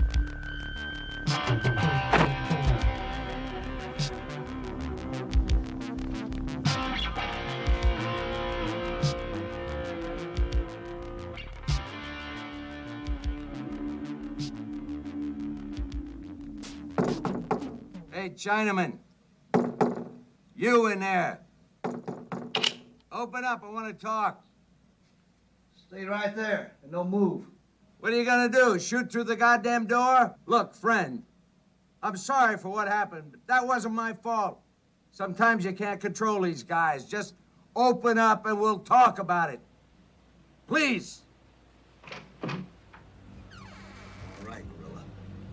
S8: Hey, Chinaman. You in there. Open up, I want to talk.
S15: Stay right there and don't move.
S8: What are you gonna do, shoot through the goddamn door? Look, friend, I'm sorry for what happened, but that wasn't my fault. Sometimes you can't control these guys. Just open up and we'll talk about it. Please.
S20: All right, Gorilla.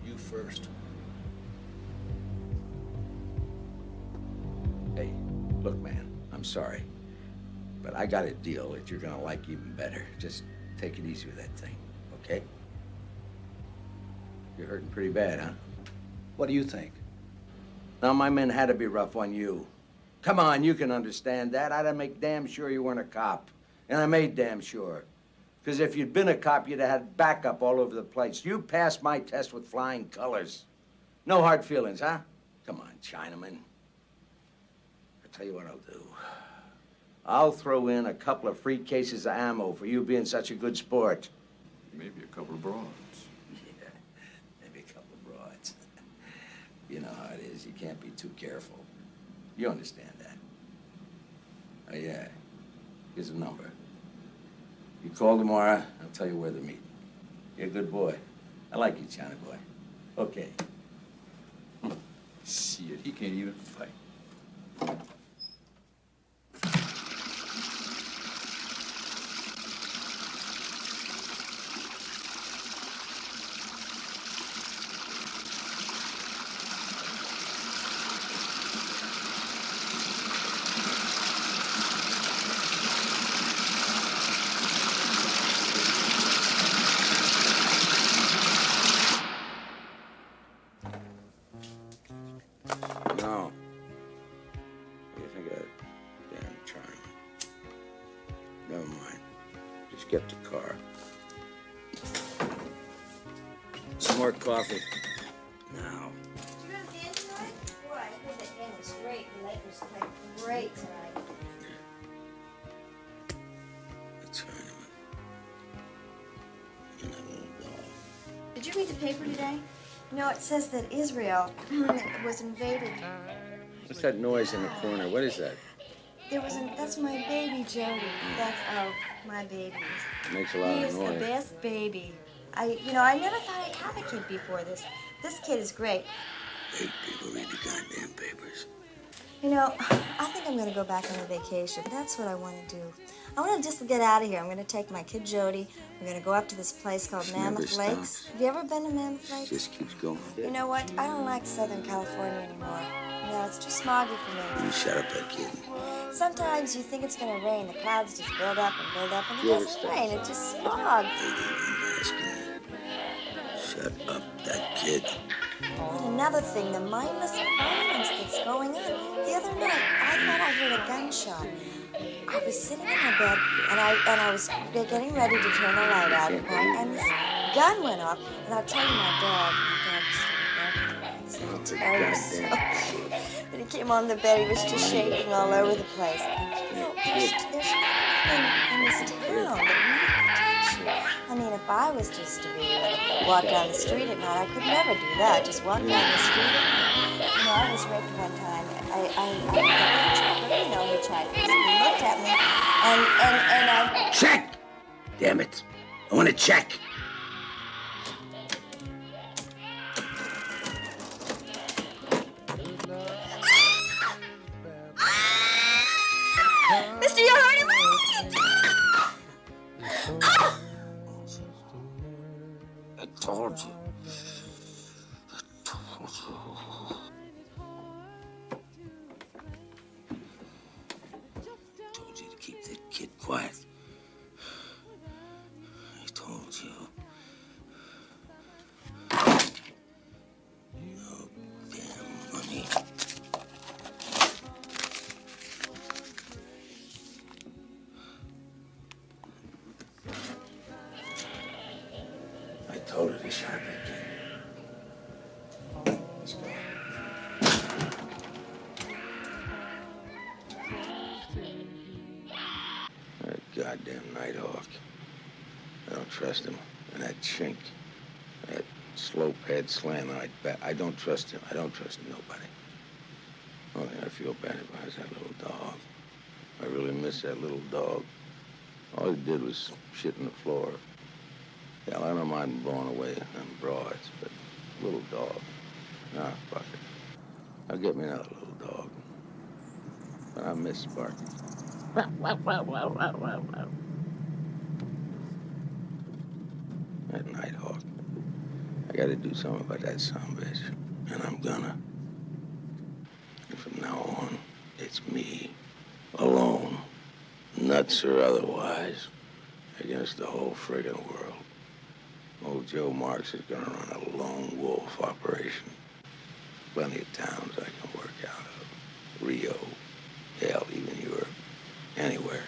S20: You first.
S11: Hey, look, man, I'm sorry. But I got a deal that you're gonna like even better. Just take it easy with that thing, okay? You're hurting pretty bad, huh?
S20: What do you think?
S11: Now, my men had to be rough on you. Come on, you can understand that. I had to make damn sure you weren't a cop. And I made damn sure. Because if you'd been a cop, you'd have had backup all over the place. You passed my test with flying colors. No hard feelings, huh? Come on, Chinaman. I'll tell you what I'll do. I'll throw in a couple of free cases of ammo for you being such a good sport.
S2: Maybe a couple of broads.
S11: Yeah, maybe a couple of broads. You know how it is. You can't be too careful. You understand that. Oh, yeah. Here's a number. You call tomorrow, I'll tell you where to meet. You're a good boy. I like you, Johnny boy. Okay.
S2: Shit, he can't even fight.
S11: No. What do you think of that damn trying? Never mind. Just get the car. Some more coffee. Now.
S18: Did you go to the game tonight? Boy, I heard that game was great. The Lakers played great tonight.
S11: The Chinaman. And that little doll.
S18: Did you read the paper today? No, it says that Israel was invaded.
S11: What's that noise in the corner? What is that?
S18: That's my baby, Jody. That's, my baby.
S11: It makes a lot
S18: He
S11: of
S18: is
S11: noise.
S18: the best baby. I never thought I'd have a kid before this. This kid is great.
S11: Hate people read the goddamn papers.
S18: I think I'm going to go back on a vacation. That's what I want to do. I want to just get out of here. I'm going to take my kid Jody. We're going to go up to this place called Mammoth
S11: never
S18: Lakes.
S11: stops.
S18: Have you ever been to Mammoth Lakes?
S11: Just keeps going.
S18: You know what? I don't like Southern California anymore. It's too smoggy for me.
S11: You shut up, that kid.
S18: Sometimes you think it's going to rain. The clouds just build up, and it
S11: You ever
S18: doesn't
S11: stop?
S18: rain. It just smog.
S11: Shut up, that kid.
S18: And another thing, the mindless violence that's going on. The other night, I thought I heard a gunshot. I was sitting in my bed, and I was getting ready to turn the light out, right? And this gun went off, and I'll tell you, my dog was so but he came on the bed, he was just shaking all over the place. There's in this town that really protects you. I mean, if I was just to be walk down the street at night, I could never do that. Just walk down the street at night. I was raped one time. Hitchhikers. He looked at me, and I...
S11: Check! Damn it. I want to check.
S18: Mister, you're hurting me!
S11: I told you. Told you to keep that kid quiet. I told you.
S5: Nighthawk. I don't trust him. And that chink, that slope-head slammer, I don't trust him. I don't trust nobody. The only thing I feel bad about is that little dog. I really miss that little dog. All he did was shit on the floor. Yeah, I don't mind blowing away them broads, but little dog, nah, fuck it. I'll get me another little dog. But I miss Sparky. That Nighthawk. I gotta do something about that sumbitch, and I'm gonna. And from now on, it's me, alone, nuts or otherwise, against the whole friggin' world. Old Joe Marks is gonna run a lone wolf operation. Plenty of towns I can work out of. Rio, hell, even Europe, anywhere.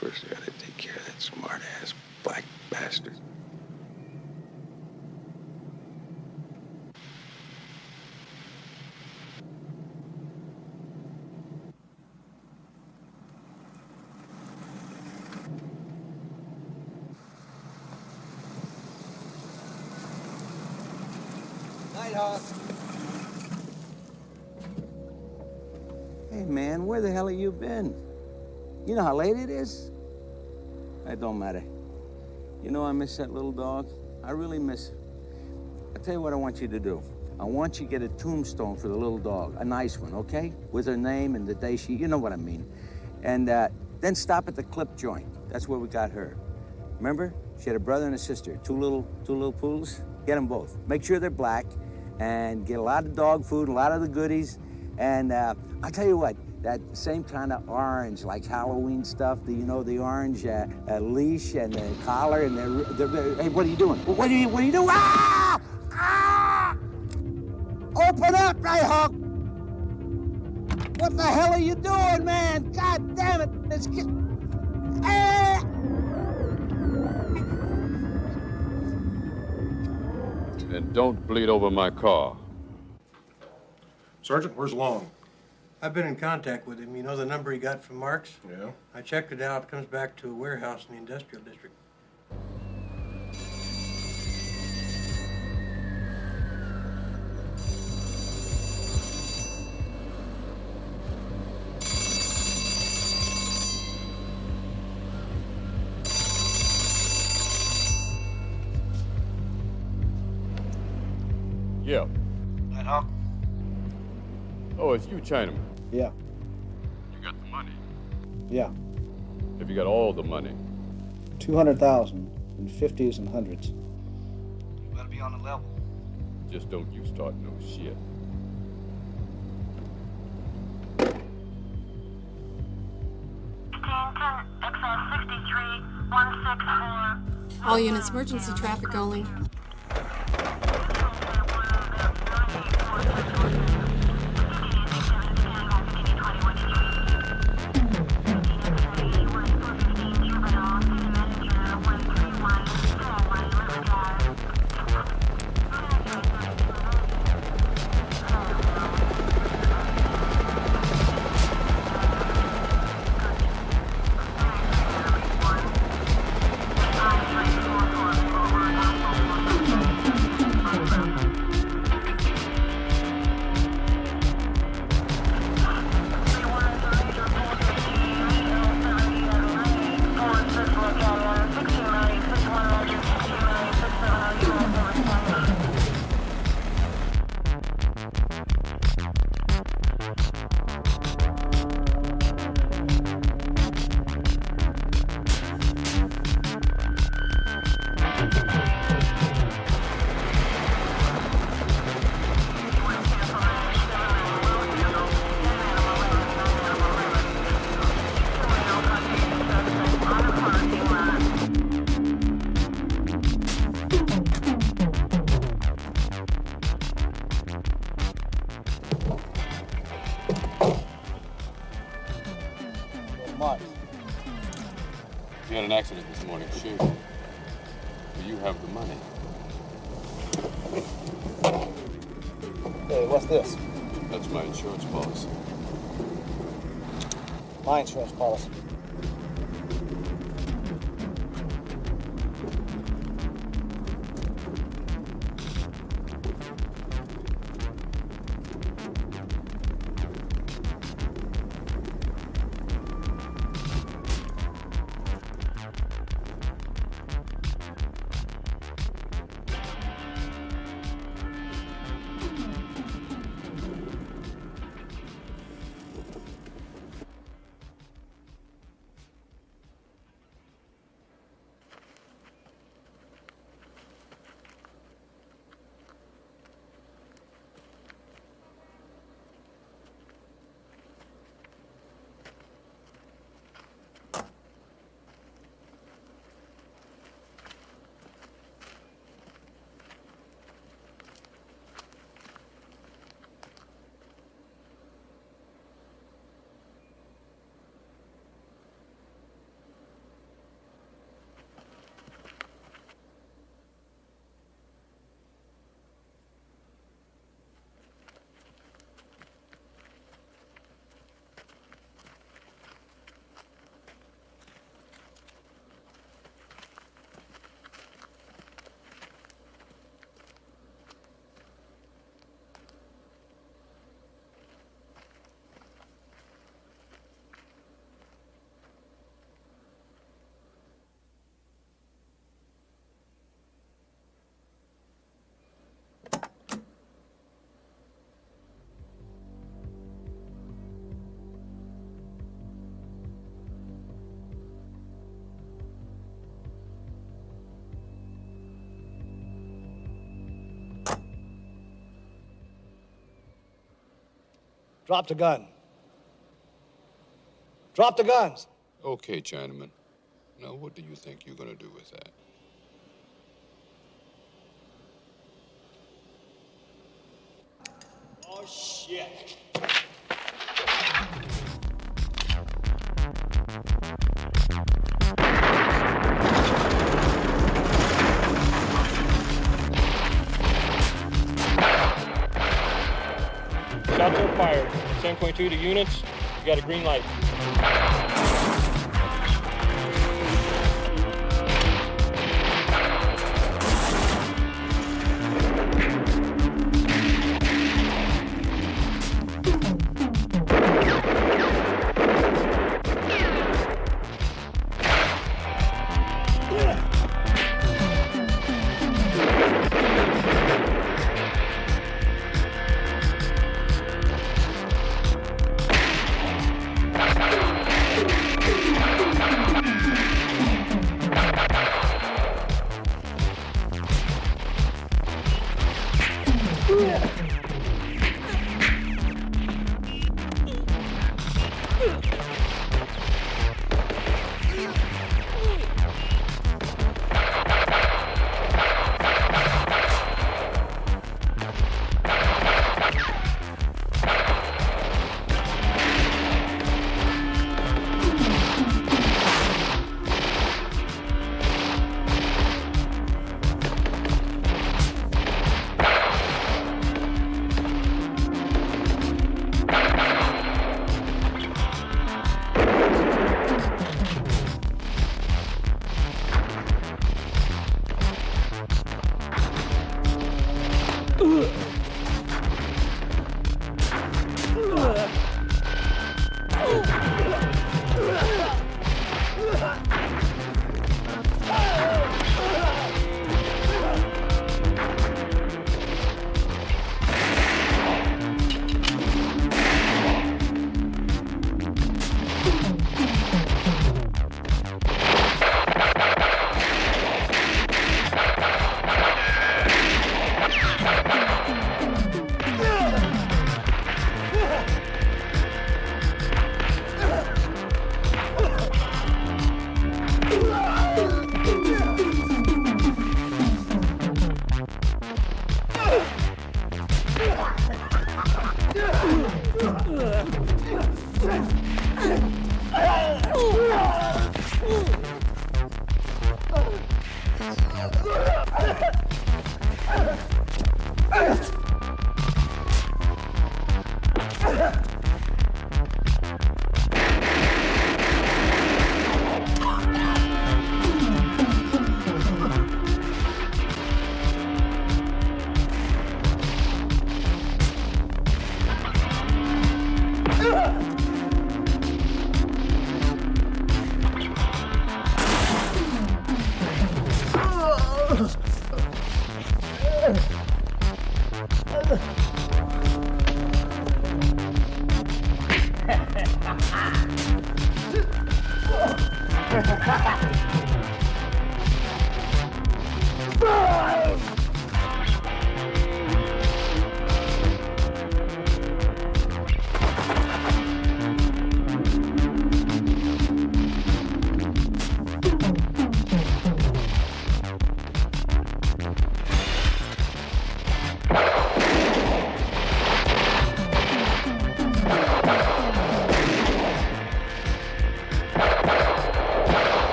S5: First, I gotta take care of that smart-ass black bastard.
S12: Nighthawk.
S5: Hey, man, where the hell have you been? You know how late it is? That don't matter. You know I miss that little dog? I really miss her. I'll tell you what I want you to do. I want you to get a tombstone for the little dog, a nice one, okay? With her name and the day you know what I mean. And then stop at the clip joint. That's where we got her. Remember? She had a brother and a sister, two little poodles. Get them both. Make sure they're black, and get a lot of dog food, a lot of the goodies. And I'll tell you what, that same kind of orange, like Halloween stuff, the orange leash and the collar and the hey, what are you doing? What are you doing? Ah! Ah! Open up, Nighthawk! What the hell are you doing, man? God damn it! It's ah!
S2: And don't bleed over my car.
S6: Sergeant, where's Long?
S13: I've been in contact with him. You know the number he got from Marks?
S6: Yeah.
S13: I checked it out. It comes back to a warehouse in the industrial district.
S2: Yeah.
S15: Nighthawk?
S2: Oh, it's you, Chinaman.
S15: Yeah.
S2: You got the money.
S15: Yeah.
S2: Have you got all the money?
S15: 200,000 in 50s and 100s. You better be on the level.
S2: Just don't you start no shit.
S19: All units, emergency traffic only.
S2: You had an accident this morning, shoot. Do you have the money?
S15: Hey, what's this?
S2: That's my insurance policy.
S15: My insurance policy. Drop the gun. Drop the guns.
S2: Okay, Chinaman. Now, what do you think you're gonna do with that?
S4: Oh, shit.
S14: Shots are fired. 7.2 to units. You got a green light.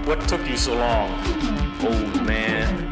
S4: What took you so long, old man?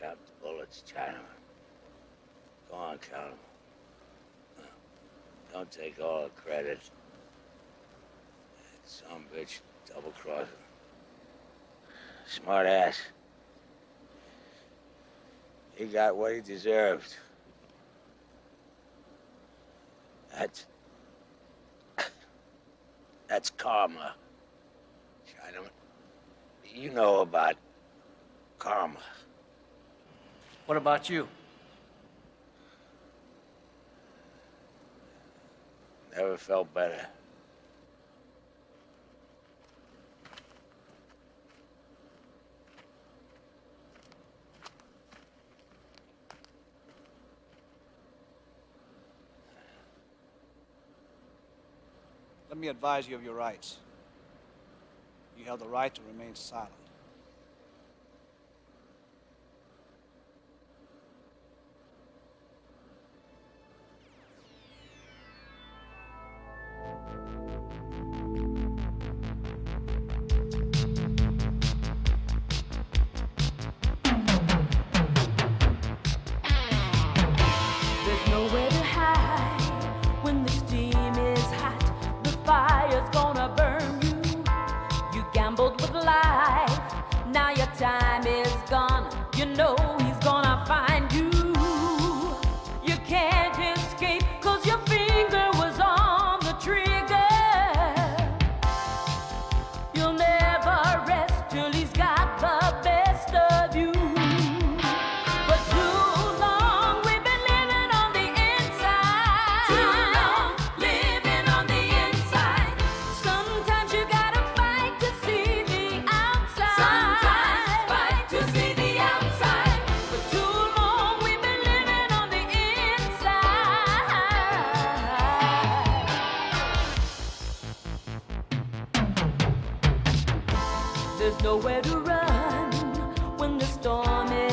S11: Count the bullets, Chinaman. Go on, count them. Don't take all the credit. That some bitch double-crossing. Smart ass. He got what he deserved. That's karma, Chinaman. You know about karma.
S20: What about you?
S11: Never felt better.
S15: Let me advise you of your rights. You have the right to remain silent.
S10: There's nowhere to hide when the steam is hot. The fire's gonna burn you. You gambled with life. There's nowhere to run when the storm is